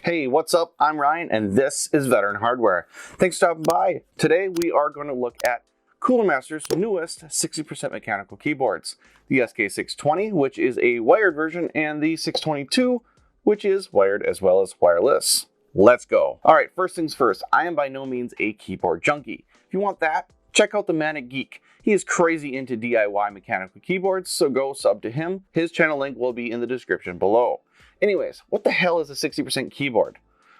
Hey, what's up? I'm Ryan, and this is Veteran Hardware. Thanks for stopping by. Today, we are going to look at Cooler Master's newest 60% mechanical keyboards. The SK620, which is a wired version, and the 622, which is wired as well as wireless. Let's go. All right, first things first, I am by no means a keyboard junkie. If you want that, check out the Manic Geek. He is crazy into DIY mechanical keyboards, so go sub to him. His channel link will be in the description below. Anyways, what the hell is a 60% keyboard?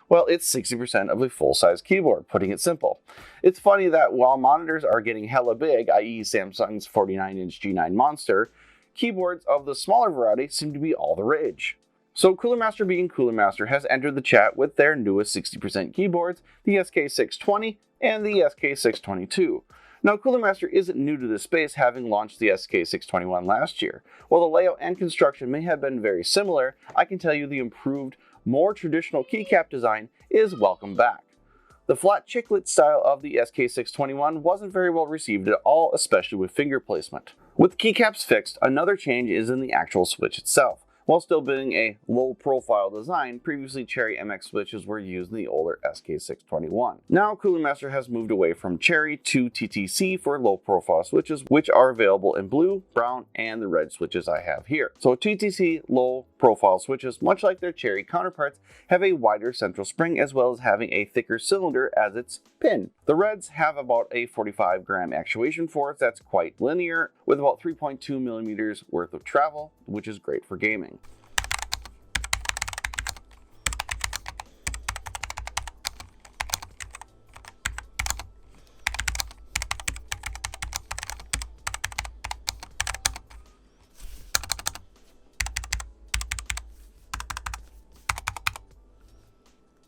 Well, it's 60% of a full-size keyboard, putting it simple. It's funny that while monitors are getting hella big, i.e. Samsung's 49-inch G9 Monster, keyboards of the smaller variety seem to be all the rage. So Cooler Master being Cooler Master has entered the chat with their newest 60% keyboards, the SK620 and the SK622. Now, Cooler Master isn't new to this space, having launched the SK621 last year. While the layout and construction may have been very similar, I can tell you the improved, more traditional keycap design is welcome back. The flat chiclet style of the SK621 wasn't very well received at all, especially with finger placement. With keycaps fixed, another change is in the actual switch itself. While still being a low-profile design, previously Cherry MX switches were used in the older SK621. Now, Cooler Master has moved away from Cherry to TTC for low-profile switches, which are available in blue, brown, and the red switches I have here. So TTC low-profile switches, much like their Cherry counterparts, have a wider central spring as well as having a thicker cylinder as its pin. The reds have about a 45-gram actuation force that's quite linear, with about 3.2 millimeters worth of travel, which is great for gaming.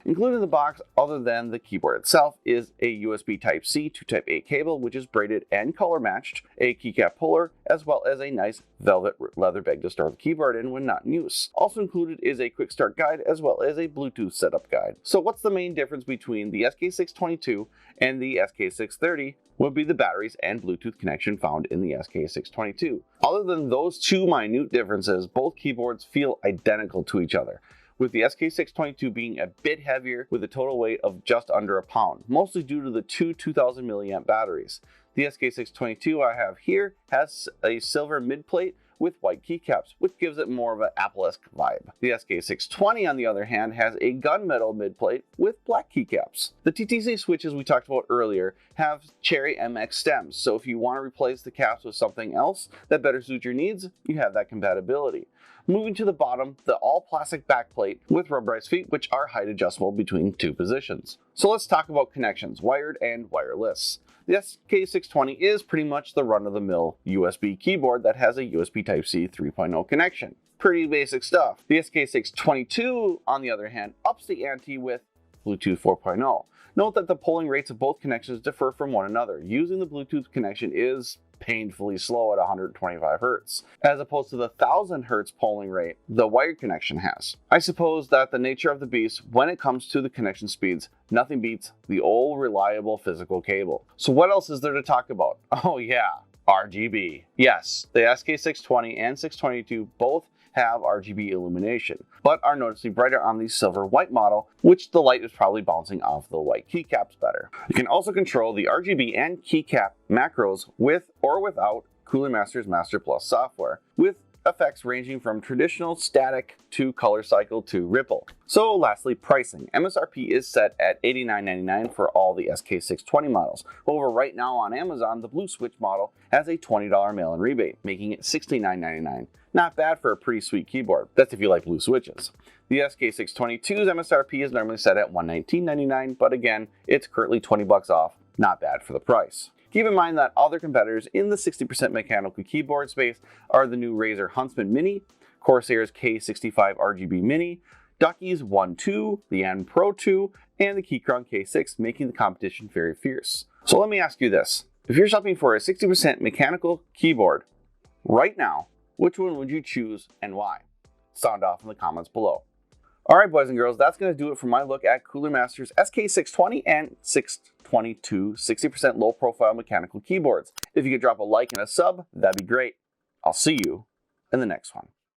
Included in the box, other than the keyboard itself, is a USB Type-C to Type-A cable, which is braided and color matched, a keycap puller, as well as a nice velvet leather bag to store the keyboard in when not in use. Also included is a quick start guide, as well as a Bluetooth setup guide. So what's the main difference between the SK622 and the SK630 would be the batteries and Bluetooth connection found in the SK622. Other than those two minute differences, both keyboards feel identical to each other, with the SK622 being a bit heavier with a total weight of just under a pound, mostly due to the two 2000 milliamp batteries. The SK622 I have here has a silver midplate with white keycaps, which gives it more of an Apple-esque vibe. The SK620, on the other hand, has a gunmetal midplate with black keycaps. The TTC switches we talked about earlier have Cherry MX stems, so if you want to replace the caps with something else that better suits your needs, you have that compatibility. Moving to the bottom, the all-plastic backplate with rubberized feet, which are height adjustable between two positions. So let's talk about connections, wired and wireless. The SK620 is pretty much the run-of-the-mill USB keyboard that has a USB Type-C 3.0 connection. Pretty basic stuff. The SK622, on the other hand, ups the ante with Bluetooth 4.0. Note that the polling rates of both connections differ from one another. Using the Bluetooth connection is painfully slow at 125 Hz, as opposed to the 1000 Hz polling rate the wired connection has. I suppose that the nature of the beast, when it comes to the connection speeds, nothing beats the old reliable physical cable. So what else is there to talk about? Oh yeah, RGB. Yes, the SK620 and 622 both have RGB illumination, but are noticeably brighter on the silver white model, which the light is probably bouncing off the white keycaps better. You can also control the RGB and keycap macros with or without Cooler Master's Master Plus software, with effects ranging from traditional static to color cycle to ripple. So lastly, pricing. MSRP is set at $89.99 for all the SK620 models. However, right now on Amazon, the Blue Switch model has a $20 mail-in rebate, making it $69.99. Not bad for a pretty sweet keyboard. That's if you like blue switches. The SK622's MSRP is normally set at $119.99, but again, it's currently $20 off. Not bad for the price. Keep in mind that other competitors in the 60% mechanical keyboard space are the new Razer Huntsman Mini, Corsair's K65 RGB Mini, Ducky's 1-2, the N Pro 2, and the Keychron K6, making the competition very fierce. So let me ask you this. If you're shopping for a 60% mechanical keyboard right now, which one would you choose and why? Sound off in the comments below. Alright boys and girls, that's going to do it for my look at Cooler Master's SK620 and 622 60% low profile mechanical keyboards. If you could drop a like and a sub, that'd be great. I'll see you in the next one.